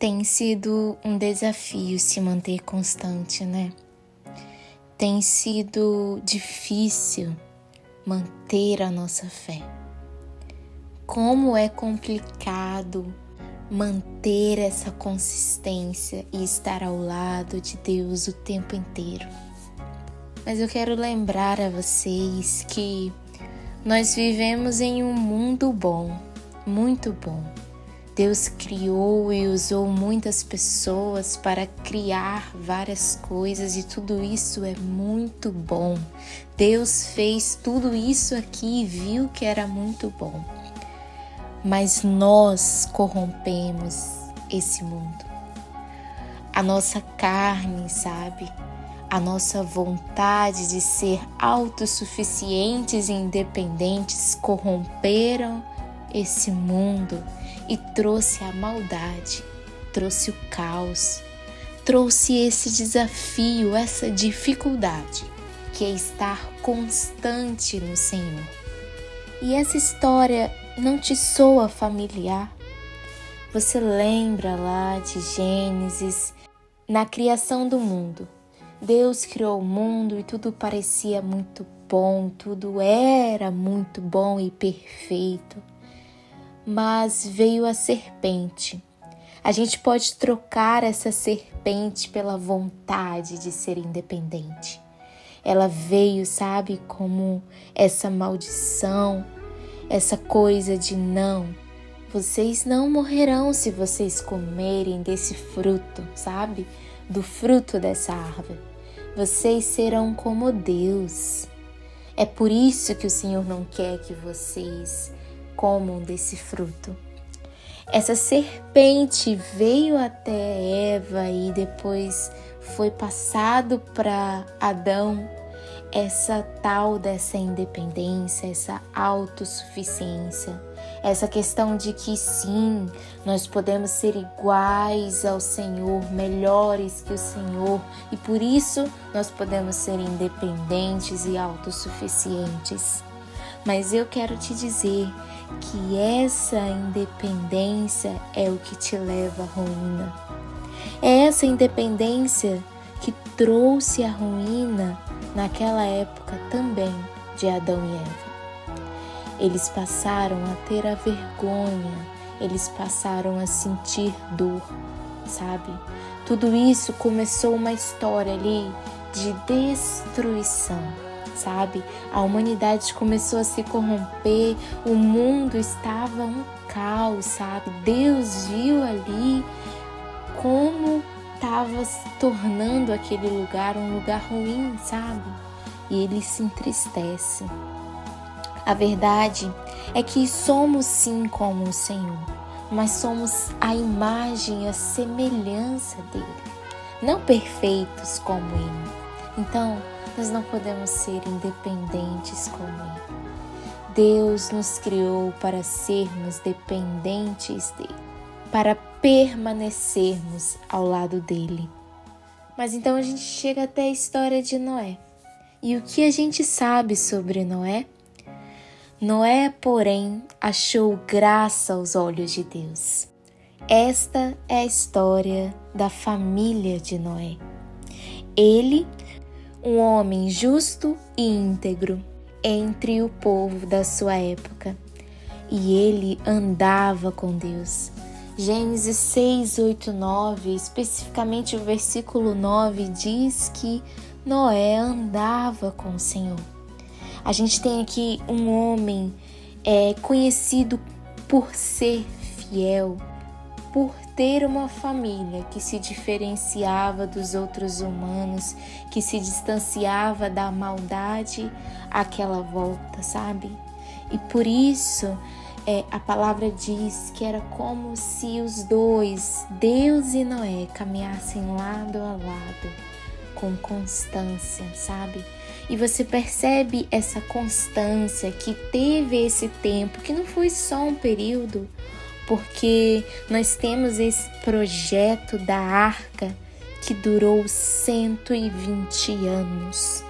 Tem sido um desafio se manter constante, né? Tem sido difícil manter a nossa fé. Como é complicado manter essa consistência e estar ao lado de Deus o tempo inteiro. Mas eu quero lembrar a vocês que nós vivemos em um mundo bom, muito bom. Deus criou e usou muitas pessoas para criar várias coisas e tudo isso é muito bom. Deus fez tudo isso aqui e viu que era muito bom. Mas nós corrompemos esse mundo. A nossa carne, sabe? A nossa vontade de ser autossuficientes e independentes corromperam esse mundo e trouxe a maldade, trouxe o caos, trouxe esse desafio, essa dificuldade, que é estar constante no Senhor. E essa história não te soa familiar? Você lembra lá de Gênesis, na criação do mundo? Deus criou o mundo e tudo parecia muito bom, tudo era muito bom e perfeito. Mas veio a serpente. A gente pode trocar essa serpente pela vontade de ser independente. Ela veio, sabe, como essa maldição, essa coisa de não. Vocês não morrerão se vocês comerem desse fruto, sabe? Do fruto dessa árvore. Vocês serão como Deus. É por isso que o Senhor não quer que vocês comam desse fruto. Essa serpente veio até Eva e depois foi passado para Adão essa tal dessa independência, essa autossuficiência, essa questão de que sim, nós podemos ser iguais ao Senhor, melhores que o Senhor, e por isso nós podemos ser independentes e autossuficientes. Mas eu quero te dizer que essa independência é o que te leva à ruína. É essa independência que trouxe a ruína naquela época também de Adão e Eva. Eles passaram a ter a vergonha, eles passaram a sentir dor, sabe? Tudo isso começou uma história ali de destruição. Sabe? A humanidade começou a se corromper, o mundo estava um caos, sabe? Deus viu ali como estava se tornando aquele lugar um lugar ruim, sabe? E ele se entristece. A verdade é que somos sim como o Senhor, mas somos a imagem e a semelhança dele, não perfeitos como ele. Então, nós não podemos ser independentes como Ele. Deus nos criou para sermos dependentes dEle, para permanecermos ao lado dEle. Mas então a gente chega até a história de Noé. E o que a gente sabe sobre Noé? Noé, porém, achou graça aos olhos de Deus. Esta é a história da família de Noé. Ele, um homem justo e íntegro entre o povo da sua época. E ele andava com Deus. Gênesis 6, 8, 9, especificamente o versículo 9, diz que Noé andava com o Senhor. A gente tem aqui um homem conhecido por ser fiel, por ter uma família que se diferenciava dos outros humanos, que se distanciava da maldade àquela volta, sabe? E por isso a palavra diz que era como se os dois, Deus e Noé, caminhassem lado a lado, com constância, sabe? E você percebe essa constância que teve esse tempo, que não foi só um período, porque nós temos esse projeto da arca que durou 120 anos.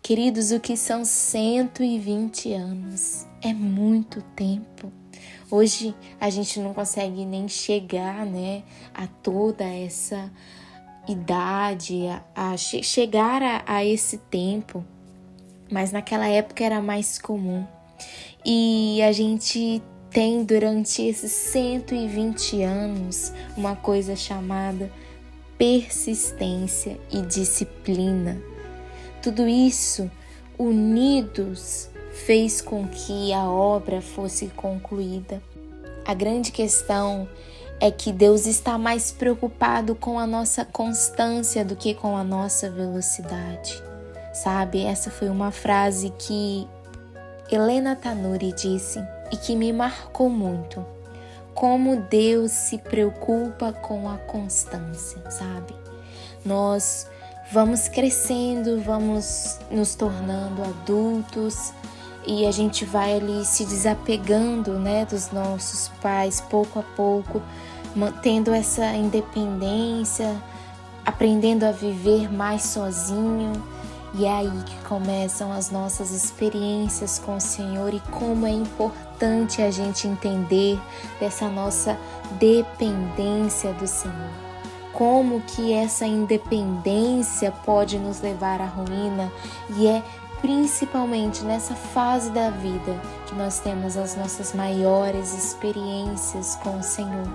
Queridos, o que são 120 anos? É muito tempo. Hoje a gente não consegue nem chegar, né, a toda essa idade, chegar a esse tempo, mas naquela época era mais comum. E a gente tem durante esses 120 anos uma coisa chamada persistência e disciplina. Tudo isso unidos fez com que a obra fosse concluída. A grande questão é que Deus está mais preocupado com a nossa constância do que com a nossa velocidade. Sabe, essa foi uma frase que Helena Tanuri disse e que me marcou muito. Como Deus se preocupa com a constância, sabe? Nós vamos crescendo, vamos nos tornando adultos e a gente vai ali se desapegando, né, dos nossos pais pouco a pouco, mantendo essa independência, aprendendo a viver mais sozinho. E é aí que começam as nossas experiências com o Senhor e como é importante a gente entender dessa nossa dependência do Senhor. Como que essa independência pode nos levar à ruína, e é principalmente nessa fase da vida que nós temos as nossas maiores experiências com o Senhor.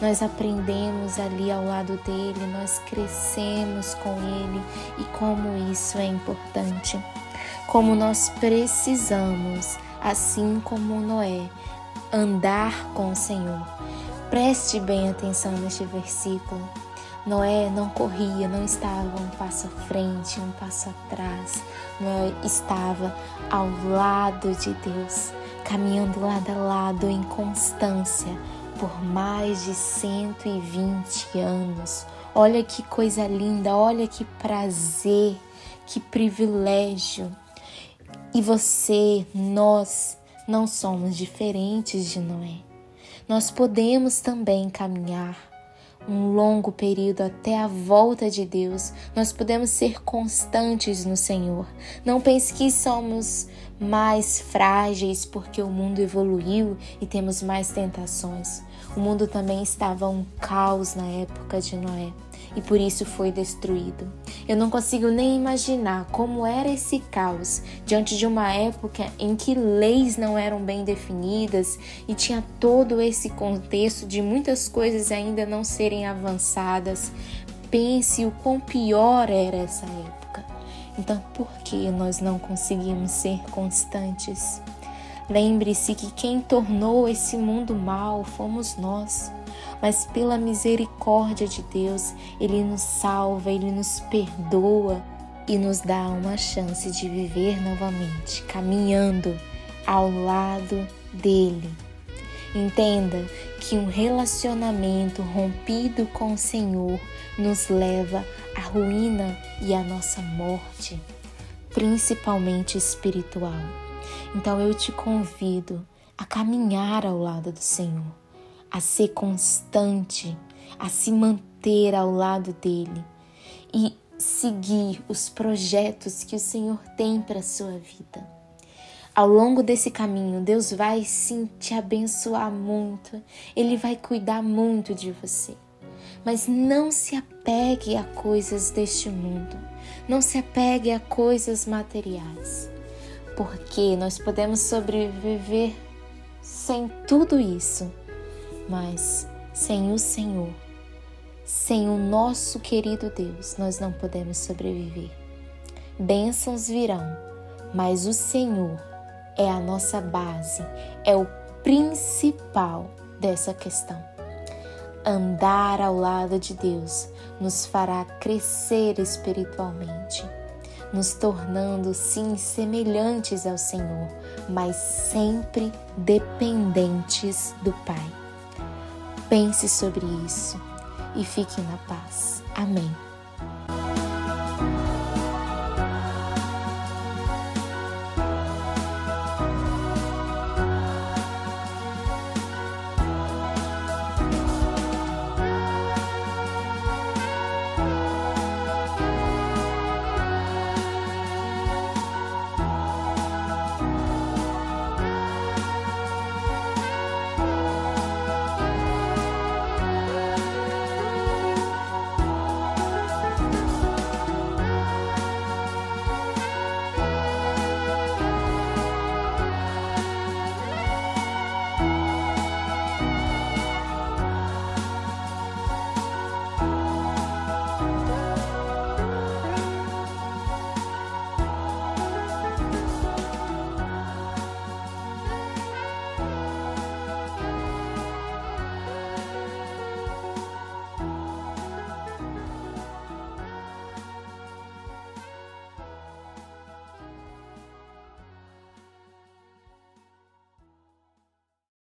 Nós aprendemos ali ao lado dele, nós crescemos com ele, e como isso é importante. Como nós precisamos, assim como Noé, andar com o Senhor. Preste bem atenção neste versículo. Noé não corria, não estava um passo à frente, um passo atrás. Noé estava ao lado de Deus, caminhando lado a lado em constância por mais de 120 anos. Olha que coisa linda, olha que prazer, que privilégio. E você, nós não somos diferentes de Noé. Nós podemos também caminhar um longo período até a volta de Deus. Nós podemos ser constantes no Senhor. Não pense que somos mais frágeis porque o mundo evoluiu e temos mais tentações. O mundo também estava um caos na época de Noé e por isso foi destruído. Eu não consigo nem imaginar como era esse caos diante de uma época em que leis não eram bem definidas e tinha todo esse contexto de muitas coisas ainda não serem avançadas. Pense o quão pior era essa época. Então, por que nós não conseguimos ser constantes? Lembre-se que quem tornou esse mundo mal fomos nós. Mas pela misericórdia de Deus, Ele nos salva, Ele nos perdoa e nos dá uma chance de viver novamente, caminhando ao lado dEle. Entenda que um relacionamento rompido com o Senhor nos leva à ruína e à nossa morte, principalmente espiritual. Então eu te convido a caminhar ao lado do Senhor, a ser constante, a se manter ao lado dele e seguir os projetos que o Senhor tem para a sua vida. Ao longo desse caminho, Deus vai sim te abençoar muito, Ele vai cuidar muito de você. Mas não se apegue a coisas deste mundo, não se apegue a coisas materiais, porque nós podemos sobreviver sem tudo isso, mas sem o Senhor, sem o nosso querido Deus, nós não podemos sobreviver. Bênçãos virão, mas o Senhor é a nossa base, é o principal dessa questão. Andar ao lado de Deus nos fará crescer espiritualmente, nos tornando sim semelhantes ao Senhor, mas sempre dependentes do Pai. Pense sobre isso e fique na paz. Amém.